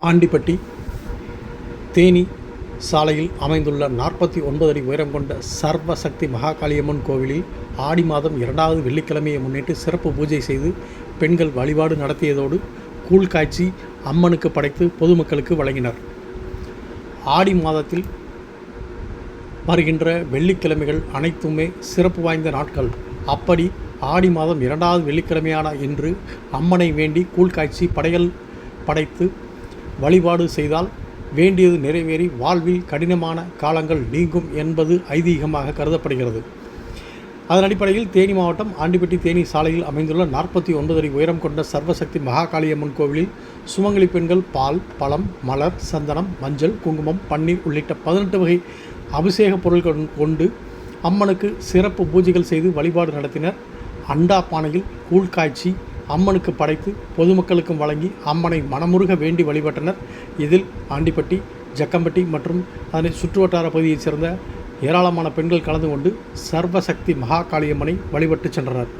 ஆண்டிப்பட்டி தேனி சாலையில் அமைந்துள்ள 49 அடி உயரம் கொண்ட சர்வசக்தி மகாகாளியம்மன் கோவிலில் ஆடி மாதம் 2வது வெள்ளிக்கிழமையை முன்னிட்டு சிறப்பு பூஜை செய்து பெண்கள் வழிபாடு நடத்தியதோடு கூழ் காய்ச்சி அம்மனுக்கு படைத்து பொதுமக்களுக்கு வழங்கினர். ஆடி மாதத்தில் வருகின்ற வெள்ளிக்கிழமைகள் அனைத்துமே சிறப்பு வாய்ந்த நாட்கள். அப்படி ஆடி மாதம் 2வது வெள்ளிக்கிழமையான இன்று அம்மனை வேண்டி கூழ் காய்ச்சி படையல் படைத்து வழிபாடு செய்தால் வேண்டியது நிறைவேறி வாழ்வில் கடினமான காலங்கள் நீங்கும் என்பது ஐதீகமாக கருதப்படுகிறது. அதன் அடிப்படையில் தேனி மாவட்டம் ஆண்டிப்பட்டி தேனி சாலையில் அமைந்துள்ள 49 அடி உயரம் கொண்ட சர்வசக்தி மகாகாளியம்மன் கோவிலில் சுமங்கலி பெண்கள் பால், பழம், மலர், சந்தனம், மஞ்சள், குங்குமம், பன்னீர் உள்ளிட்ட 18 வகை அபிஷேக பொருட்கள் கொண்டு அம்மனுக்கு சிறப்பு பூஜைகள் செய்து வழிபாடு நடத்தினர். அண்டா பானையில் கூழ் காய்ச்சி அம்மனுக்கு படைத்து பொதுமக்களுக்கும் வழங்கி அம்மனை மனமுருக வேண்டி வழிபட்டனர். இதில் ஆண்டிப்பட்டி, ஜக்கம்பட்டி மற்றும் அதனை சுற்றுவட்டார பகுதியைச் சேர்ந்த ஏராளமான பெண்கள் கலந்து கொண்டு சர்வசக்தி மகாகாளியம்மனை வழிபட்டு சென்றனர்.